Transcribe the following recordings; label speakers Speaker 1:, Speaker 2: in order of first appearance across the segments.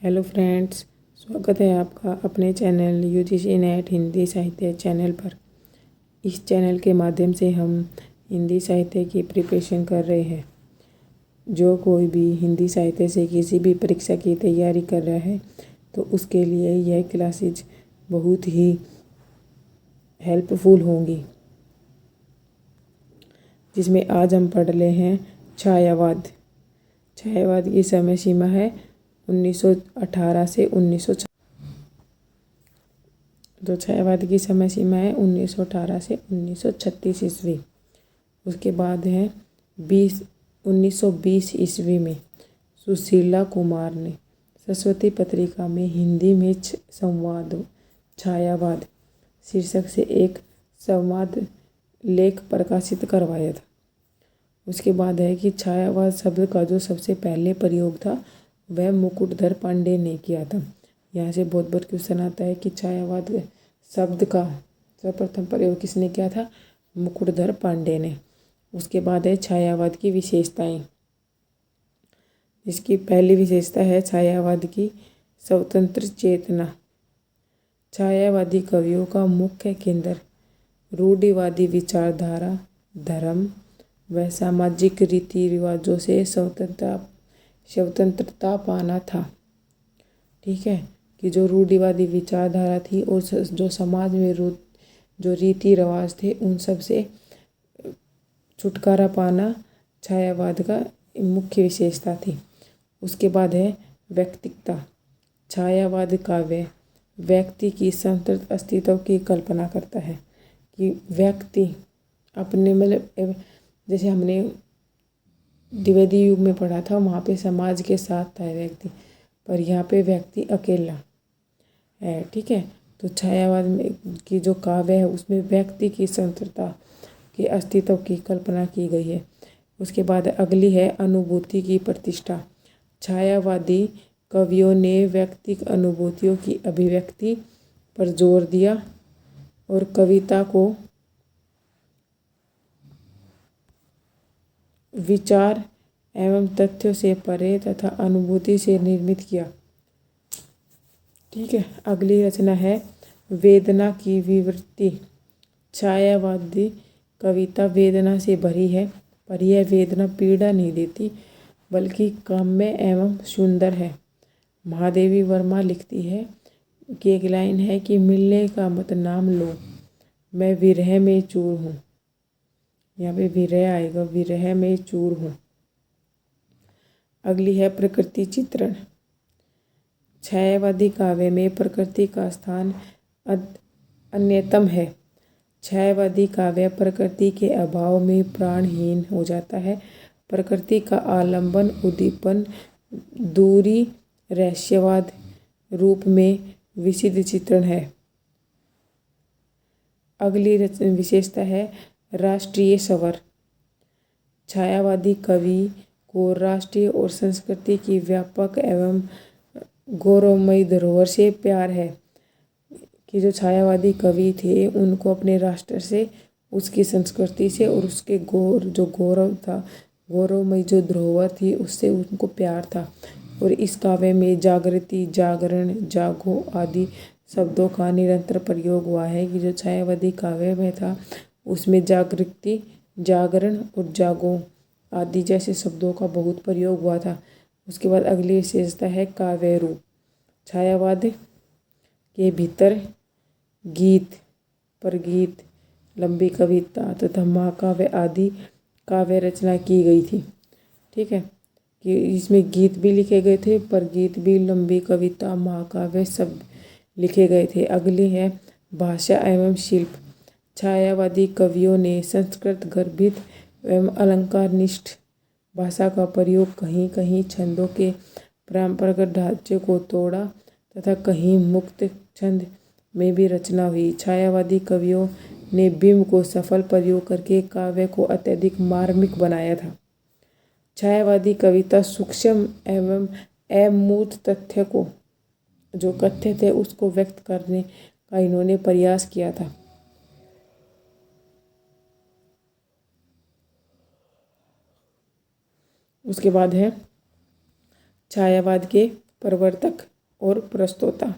Speaker 1: Hello friends, स्वागत है आपका अपने चैनल यूजीसी नेट हिंदी साहित्य चैनल पर। इस चैनल के माध्यम से हम हिंदी साहित्य की प्रिपरेशन कर रहे हैं। जो कोई भी हिंदी साहित्य से किसी भी परीक्षा की तैयारी कर रहा है तो उसके लिए यह क्लासेज बहुत ही हेल्पफुल होंगी। जिसमें आज हम पढ़ रहे हैं छायावाद। छायावाद की समय सीमा है 1918 से 1900। तो छायावाद की समय सीमा है 1918 से 1936 ईस्वी। उसके बाद है 1920 ईस्वी में सुशीला कुमार ने सरस्वती पत्रिका में हिंदी में संवाद छायावाद शीर्षक से एक संवाद लेख प्रकाशित करवाया था। उसके बाद है कि छायावाद शब्द का जो सबसे पहले प्रयोग था वह मुकुटधर पांडे ने किया था। यहाँ से बहुत बार क्वेश्चन आता है कि छायावाद शब्द का सर्वप्रथम प्रयोग किसने किया था? मुकुटधर पांडे ने। उसके बाद है छायावाद की विशेषताएं। इसकी पहली विशेषता है छायावाद की स्वतंत्र चेतना। छायावादी कवियों का मुख्य केंद्र रूढ़िवादी विचारधारा, धर्म व सामाजिक रीति रिवाजों से स्वतंत्रता पाना था। ठीक है, कि जो रूढ़िवादी विचारधारा थी और जो समाज में जो रीति रिवाज थे उन सब से छुटकारा पाना छायावाद का मुख्य विशेषता थी। उसके बाद है व्यक्तिकता। छायावाद काव्य व्यक्ति की स्वतंत्र अस्तित्व की कल्पना करता है कि व्यक्ति अपने मतलब जैसे हमने द्विवेदी युग में पढ़ा था वहाँ पे समाज के साथ था व्यक्ति, पर यहाँ पे व्यक्ति अकेला है। ठीक है, तो छायावाद में की जो काव्य है उसमें व्यक्ति की स्वतंत्रता के अस्तित्व की कल्पना की गई है। उसके बाद अगली है अनुभूति की प्रतिष्ठा। छायावादी कवियों ने व्यक्तिगत अनुभूतियों की अभिव्यक्ति पर जोर दिया और कविता को विचार एवं तथ्यों से परे तथा अनुभूति से निर्मित किया। ठीक है, अगली रचना है वेदना की विवृत्ति। छायावादी कविता वेदना से भरी है, पर यह वेदना पीड़ा नहीं देती बल्कि काम्य एवं सुंदर है। महादेवी वर्मा लिखती है कि एक लाइन है कि मिलने का मत नाम लो, मैं विरह में चूर हूँ। यहाँ पे विरह आएगा, विरह में चूर हूँ। अगली है प्रकृति चित्रण। छायावादी काव्य में प्रकृति का स्थान अन्यतम है। छायावादी काव्य प्रकृति के अभाव में प्राणहीन हो जाता है। प्रकृति का आलंबन, उद्दीपन, दूरी, रहस्यवाद रूप में विशिष्ट चित्रण है। अगली विशेषता है राष्ट्रीय स्वर। छायावादी कवि को राष्ट्रीय और संस्कृति की व्यापक एवं गौरवमयी धरोहर से प्यार है। कि जो छायावादी कवि थे उनको अपने राष्ट्र से, उसकी संस्कृति से और उसके जो गौरव था, गौरवमयी जो धरोहर थी उससे उनको प्यार था। और इस काव्य में जागृति, जागरण, जागो आदि शब्दों का निरंतर प्रयोग हुआ है। कि जो छायावादी काव्य में था उसमें जागृति, जागरण और जागो आदि जैसे शब्दों का बहुत प्रयोग हुआ था। उसके बाद अगली विशेषता है काव्य रूप। छायावाद के भीतर गीत, परगीत, लंबी कविता तथा महाकाव्य आदि काव्य रचना की गई थी। ठीक है, कि इसमें गीत भी लिखे गए थे, परगीत भी, लंबी कविता, महाकाव्य सब लिखे गए थे। अगली है भाषा एवं शिल्प। छायावादी कवियों ने संस्कृत गर्भित एवं अलंकारनिष्ठ भाषा का प्रयोग, कहीं कहीं छंदों के परंपरागत ढांचे को तोड़ा तथा कहीं मुक्त छंद में भी रचना हुई। छायावादी कवियों ने बिंब को सफल प्रयोग करके काव्य को अत्यधिक मार्मिक बनाया था। छायावादी कविता सूक्ष्म एवं अमूर्त तथ्य को, जो कथ्य थे उसको व्यक्त करने का इन्होंने प्रयास किया था। उसके बाद है छायावाद के प्रवर्तक और प्रस्तोता।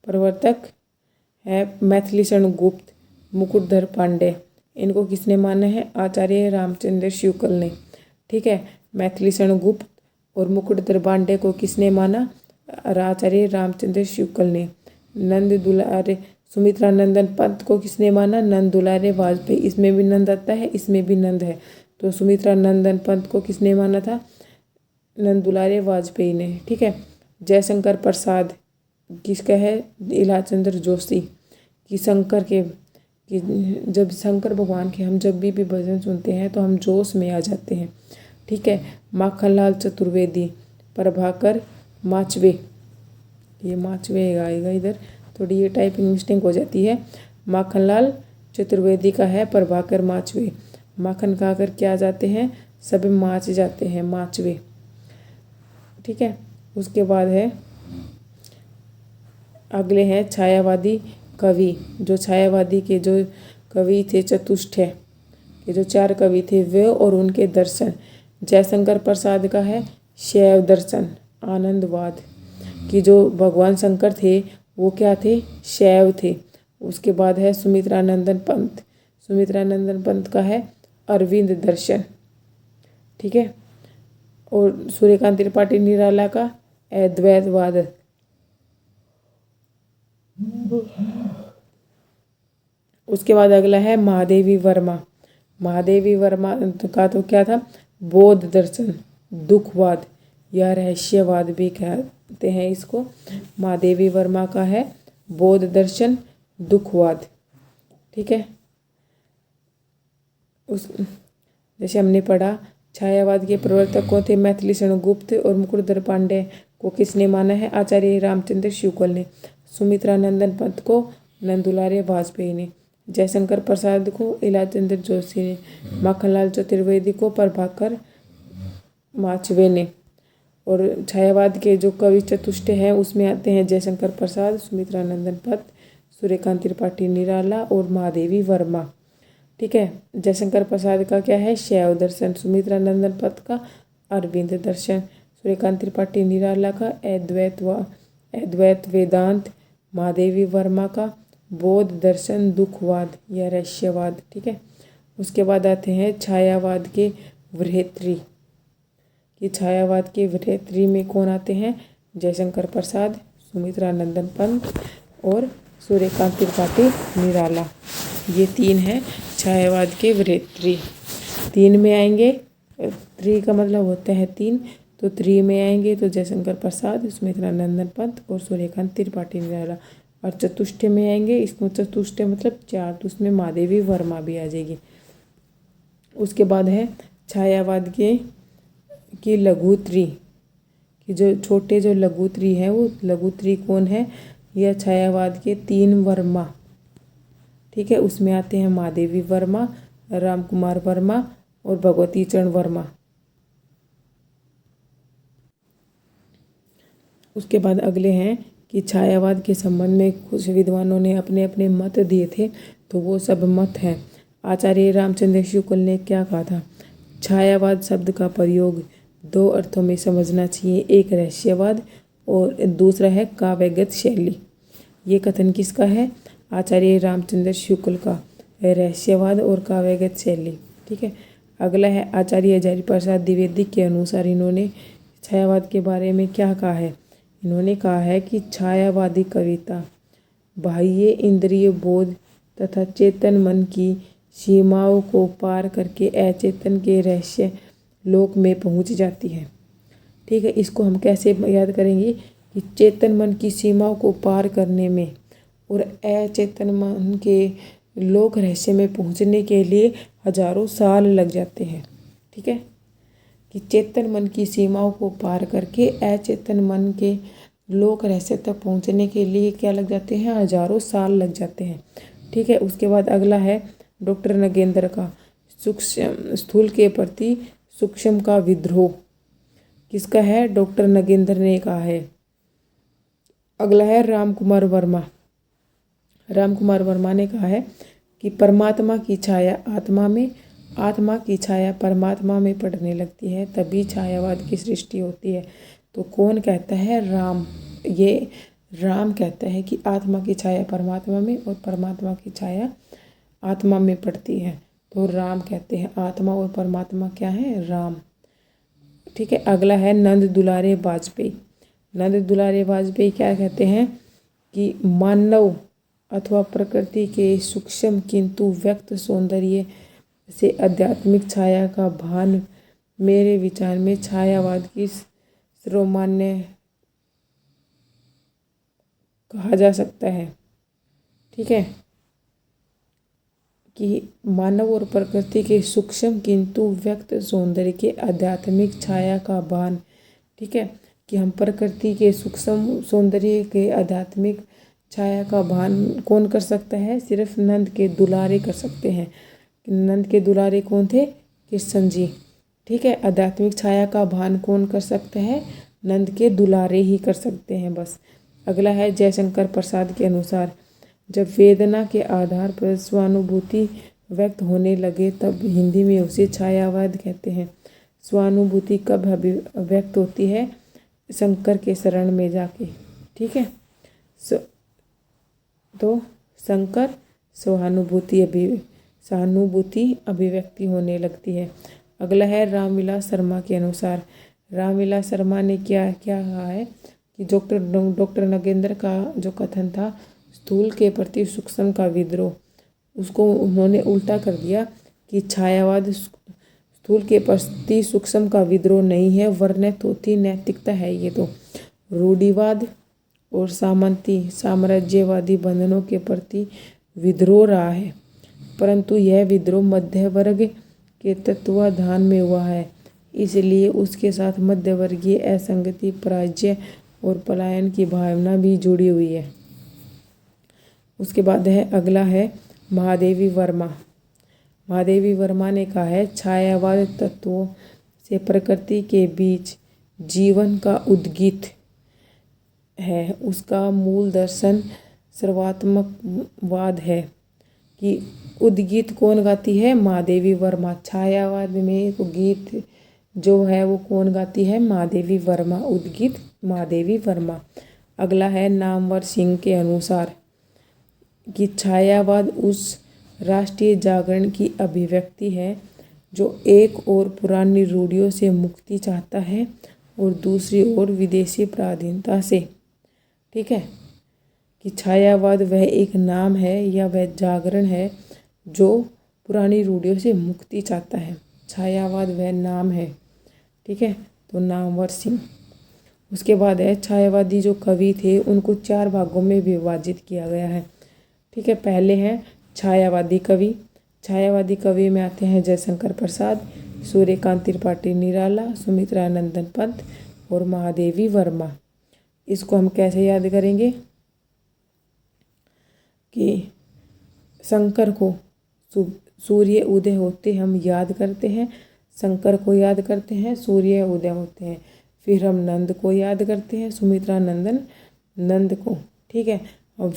Speaker 1: प्रवर्तक है मैथिली शरण गुप्त, मुकुटधर पांडे। इनको किसने माना है? आचार्य रामचंद्र शुक्ल ने। ठीक है, मैथिली शरण गुप्त और मुकुटधर पांडे को किसने माना? आचार्य रामचंद्र शुक्ल ने। नंद दुलारे सुमित्रा नंदन पंत को किसने माना? नंद दुलारे वाजपेयी। इसमें भी नंद आता है, इसमें भी नंद है, तो सुमित्रा नंदन पंत को किसने माना था? नंद दुलारे वाजपेयी ने। ठीक है, जयशंकर प्रसाद किसका है? इलाचंद्र जोशी। कि शंकर के कि जब शंकर भगवान के हम जब भी भजन सुनते हैं तो हम जोश में आ जाते हैं। ठीक है, माखनलाल चतुर्वेदी, प्रभाकर माचवे। ये माचवे आएगा इधर, थोड़ी ये टाइपिंग मिस्टेक हो जाती है। माखनलाल चतुर्वेदी का है प्रभाकर माचवे। माखन खाकर क्या जाते हैं? सब माच जाते हैं, माचवे। ठीक है, उसके बाद है अगले हैं छायावादी कवि। जो छायावादी के जो कवि थे चतुष्टय के जो 4 कवि थे वे और उनके दर्शन। जयशंकर प्रसाद का है शैव दर्शन, आनंदवाद। कि जो भगवान शंकर थे वो क्या थे? शैव थे। उसके बाद है सुमित्रा नंदन पंत। सुमित्रा नंदन पंत का है अरविंद दर्शन। ठीक है, और सूर्यकांत त्रिपाठी निराला का अद्वैतवाद। उसके बाद अगला है महादेवी वर्मा। महादेवी वर्मा का तो क्या था? बौद्ध दर्शन, दुखवाद या रहस्यवाद भी कहते हैं इसको। महादेवी वर्मा का है बौद्ध दर्शन, दुखवाद। ठीक है, जैसे हमने पढ़ा छायावाद के प्रवर्तक कौन थे? मैथिली शरण गुप्त और मुकुटधर पांडे को किसने माना है? आचार्य रामचंद्र शुक्ल ने। सुमित्रा नंदन पंत को नंद दुलारे वाजपेयी ने। जयशंकर प्रसाद को इलाचंद्र जोशी ने। माखनलाल चतुर्वेदी को प्रभाकर माचवे ने। और छायावाद के जो कवि चतुष्टय हैं उसमें आते हैं जयशंकर प्रसाद, सुमित्रा नंदन पंत, सूर्यकांत त्रिपाठी निराला और महादेवी वर्मा। ठीक है, जयशंकर प्रसाद का क्या है? शैव दर्शन। सुमित्रा नंदन पंत का अरविंद दर्शन। सूर्यकांत त्रिपाठी निराला का अद्वैत वेदांत। महादेवी वर्मा का बौद्ध दर्शन, दुखवाद या रहस्यवाद। ठीक है, उसके बाद आते हैं छायावाद के वृहत्तरी। कि छायावाद के वृहत्तरी में कौन आते हैं? जयशंकर प्रसाद, सुमित्रा नंदन पंत और सूर्यकांत त्रिपाठी निराला। ये 3 हैं छायावाद के वृहत्तरी। 3 में आएंगे, 3 का मतलब होता है 3, तो 3 में आएंगे तो जयशंकर प्रसाद, सुमित्रा नंदन पंत और सूर्यकांत त्रिपाठी निराला। और चतुष्टय में आएंगे, इसमें चतुष्टय मतलब 4, तो उसमें महादेवी वर्मा भी आ जाएगी। उसके बाद है छायावाद की लघुत्री। कि जो छोटे जो लघुत्री हैं वो लघुत्री कौन है? यह छायावाद के 3 वर्मा। ठीक है, उसमें आते हैं महादेवी वर्मा, राम कुमार वर्मा और भगवती चरण वर्मा। उसके बाद अगले हैं कि छायावाद के संबंध में कुछ विद्वानों ने अपने अपने मत दिए थे, तो वो सब मत हैं। आचार्य रामचंद्र शुक्ल ने क्या कहा था? छायावाद शब्द का प्रयोग 2 अर्थों में समझना चाहिए, एक रहस्यवाद और दूसरा है काव्यगत शैली। ये कथन किसका है? आचार्य रामचंद्र शुक्ल का, रहस्यवाद और काव्यगत शैली। ठीक है, अगला है आचार्य हजारी प्रसाद द्विवेदी के अनुसार इन्होंने छायावाद के बारे में क्या कहा है? इन्होंने कहा है कि छायावादी कविता बाह्य इंद्रिय बोध तथा चेतन मन की सीमाओं को पार करके अचेतन के रहस्य लोक में पहुंच जाती है। ठीक है, इसको हम कैसे याद करेंगे कि चेतन मन की सीमाओं को पार करने में और अचेतन मन के लोक रहस्य में पहुंचने के लिए हजारों साल लग जाते हैं। ठीक है, कि चेतन मन की सीमाओं को पार करके अचेतन मन के लोक रहस्य तक पहुंचने के लिए क्या लग जाते हैं? हजारों साल लग जाते हैं। ठीक है, उसके बाद अगला है डॉक्टर नगेंद्र का सूक्ष्म स्थूल के प्रति सूक्ष्म का विद्रोह। किसका है? डॉक्टर नगेंद्र ने कहा है। अगला है राम कुमार वर्मा। राम कुमार वर्मा ने कहा है कि परमात्मा की छाया आत्मा में, आत्मा की छाया परमात्मा में पड़ने लगती है, तभी छायावाद की सृष्टि होती है। तो कौन कहता है? राम। ये राम कहता है कि आत्मा की छाया परमात्मा में और परमात्मा की छाया आत्मा में पड़ती है। तो राम कहते हैं आत्मा और परमात्मा क्या है? राम। ठीक है, अगला है नंद दुलारे वाजपेयी। नंद दुलारे वाजपेयी क्या कहते हैं कि मानव अथवा प्रकृति के सूक्ष्म किंतु व्यक्त सौंदर्य से आध्यात्मिक छाया का भान मेरे विचार में छायावाद की सर्वमान्य कहा जा सकता है। ठीक है, कि मानव और प्रकृति के सूक्ष्म किंतु व्यक्त सौंदर्य के आध्यात्मिक छाया का भान। ठीक है, कि हम प्रकृति के सूक्ष्म सौंदर्य के आध्यात्मिक छाया का भान कौन कर सकता है? सिर्फ नंद के दुलारे कर सकते हैं। नंद के दुलारे कौन थे? कृष्ण जी। ठीक है, आध्यात्मिक छाया का भान कौन कर सकता है? नंद के दुलारे ही कर सकते हैं बस। अगला है जयशंकर प्रसाद के अनुसार जब वेदना के आधार पर स्वानुभूति व्यक्त होने लगे तब हिंदी में उसे छायावाद कहते हैं। स्वानुभूति कब व्यक्त होती है? शंकर के शरण में जाके। ठीक है, तो शंकर सहानुभूति अभिव्यक्ति होने लगती है। अगला है रामविलास शर्मा के अनुसार। रामविलास शर्मा ने क्या कहा है कि डॉक्टर नगेंद्र का जो कथन था स्थूल के प्रति सूक्ष्म का विद्रोह, उसको उन्होंने उल्टा कर दिया कि छायावाद स्थूल के प्रति सूक्ष्म का विद्रोह नहीं है वरन थोथी नैतिकता है। ये तो रूढ़िवाद और साम्राज्यवादी बंधनों के प्रति विद्रोह रहा है, परंतु यह विद्रोह मध्य वर्ग के तत्वाधान में हुआ है, इसलिए उसके साथ मध्यवर्गीय असंगति, पराजय और पलायन की भावना भी जुड़ी हुई है। उसके बाद है अगला है महादेवी वर्मा। महादेवी वर्मा ने कहा है छायावाद तत्वों से प्रकृति के बीच जीवन का उद्गीत है, उसका मूल दर्शन सर्वात्मकवाद है। कि उद्गीत कौन गाती है? महादेवी वर्मा। छायावाद में तो गीत जो है वो कौन गाती है? महादेवी वर्मा। उद्गीत महादेवी वर्मा। अगला है नामवर सिंह के अनुसार कि छायावाद उस राष्ट्रीय जागरण की अभिव्यक्ति है जो एक और पुरानी रूढ़ियों से मुक्ति चाहता है और दूसरी ओर विदेशी पराधीनता से। ठीक है, कि छायावाद वह एक नाम है या वह जागरण है जो पुरानी रूढ़ियों से मुक्ति चाहता है। छायावाद वह नाम है। ठीक है, तो नामवर सिंह। उसके बाद है छायावादी जो कवि थे उनको 4 भागों में विभाजित किया गया है। ठीक है, पहले हैं छायावादी कवि। छायावादी कवि में आते हैं जयशंकर प्रसाद, सूर्यकांत त्रिपाठी निराला, सुमित्रा नंदन पंत और महादेवी वर्मा। इसको हम कैसे याद करेंगे कि शंकर को सूर्य उदय होते हम याद करते हैं, शंकर को याद करते हैं, सूर्य उदय होते हैं। फिर हम नंद को याद करते हैं, सुमित्रा नंदन नंद को। ठीक है, और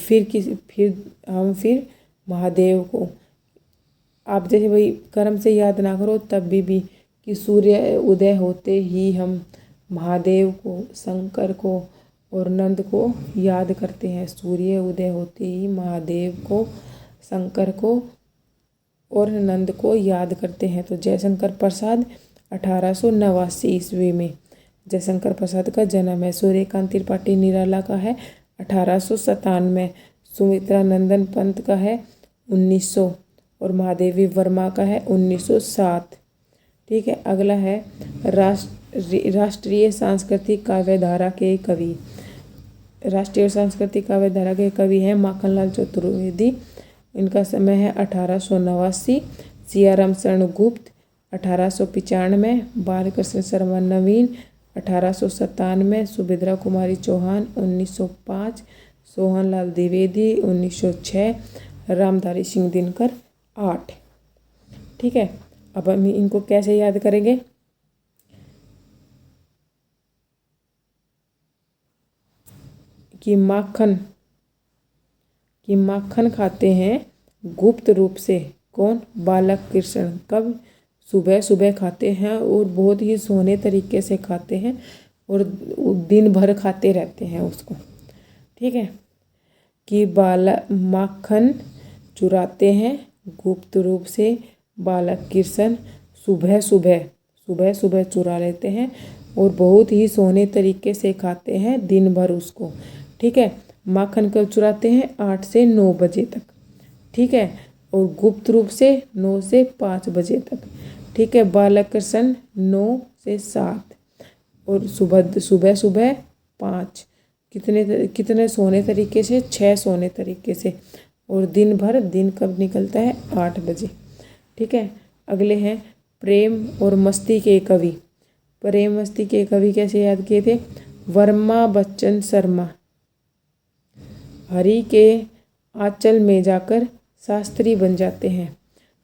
Speaker 1: फिर महादेव को। आप जैसे भाई कर्म से याद ना करो तब भी कि सूर्य उदय होते ही हम महादेव को, शंकर को और नंद को याद करते हैं। सूर्य उदय होते ही महादेव को, शंकर को और नंद को याद करते हैं। तो जयशंकर प्रसाद 1889 ईस्वी में जयशंकर प्रसाद का जन्म है। सूर्यकांत त्रिपाठी निराला का है 1897, सुमित्रा नंदन पंत का है 1900 और महादेवी वर्मा का है 1907। ठीक है, अगला है राष्ट्रीय सांस्कृतिक काव्यधारा के कवि। राष्ट्रीय सांस्कृतिक काव्यधारा के कवि हैं माखनलाल चतुर्वेदी, इनका समय है 1889। सियाराम शरण गुप्त 1895, बालकृष्ण शर्मा नवीन 1897, सुभद्रा कुमारी चौहान 1905, सोहनलाल द्विवेदी 1906, रामधारी सिंह दिनकर 8। ठीक है, अब हम इनको कैसे याद करेंगे कि माखन खाते हैं गुप्त रूप से कौन? बालक कृष्ण। कब? सुबह सुबह खाते हैं और बहुत ही सोहने तरीके से खाते हैं और दिन भर खाते रहते हैं उसको। ठीक है। कि बालक माखन चुराते हैं गुप्त रूप से बालक कृष्ण सुबह सुबह चुरा लेते हैं और बहुत ही सोहने तरीके से खाते हैं दिन भर उसको। ठीक है। माखन कब चुराते हैं? 8 से 9 बजे तक। ठीक है। और गुप्त रूप से 9 से 5 बजे तक। ठीक है। बालक कृष्ण 9 से 7 और सुबह 5। कितने सोने तरीके से? 6 सोने तरीके से। और दिन भर, दिन कब निकलता है? 8 बजे। ठीक है। अगले हैं प्रेम और मस्ती के कवि। प्रेम मस्ती के कवि कैसे याद किए थे? वर्मा बच्चन शर्मा। हरि के आंचल में जाकर शास्त्री बन जाते हैं।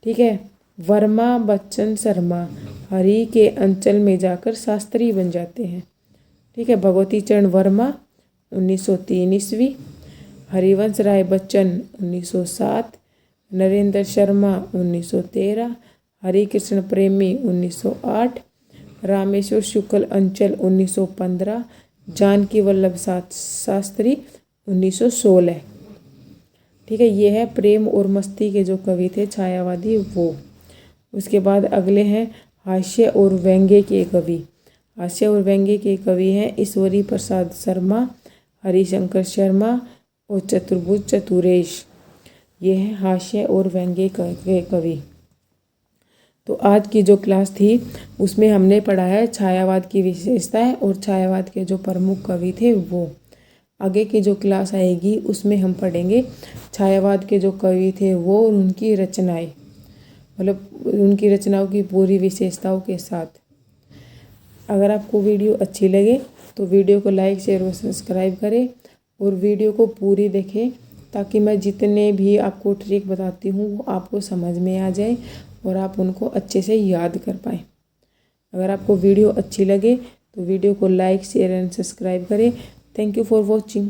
Speaker 1: ठीक है। वर्मा बच्चन शर्मा हरि के अंचल में जाकर शास्त्री बन जाते हैं। ठीक है। भगवती चरण वर्मा 1903 ईस्वी, हरिवंश राय बच्चन 1907, नरेंद्र शर्मा 1913, हरिकृष्ण प्रेमी 1908, रामेश्वर शुक्ल अंचल 1915, जानकी वल्लभ शास्त्री 1916। ठीक है। ये है प्रेम और मस्ती के जो कवि थे छायावादी वो। उसके बाद अगले हैं हास्य और व्यंग्य के कवि। हास्य और व्यंग्य के कवि हैं ईश्वरी प्रसाद शर्मा, हरिशंकर शर्मा और चतुर्भुज चतुरेश। ये है हास्य और व्यंग्य के कवि। तो आज की जो क्लास थी उसमें हमने पढ़ा है छायावाद की विशेषताएं और छायावाद के जो प्रमुख कवि थे वो। आगे की जो क्लास आएगी उसमें हम पढ़ेंगे छायावाद के जो कवि थे वो और उनकी रचनाएं, मतलब उनकी रचनाओं की पूरी विशेषताओं के साथ। अगर आपको वीडियो अच्छी लगे तो वीडियो को लाइक शेयर और सब्सक्राइब करें और वीडियो को पूरी देखें ताकि मैं जितने भी आपको ट्रिक बताती हूँ वो आपको समझ में आ जाए और आप उनको अच्छे से याद कर पाएँ। अगर आपको वीडियो अच्छी लगे तो वीडियो को लाइक शेयर एंड सब्सक्राइब करें। Thank you for watching.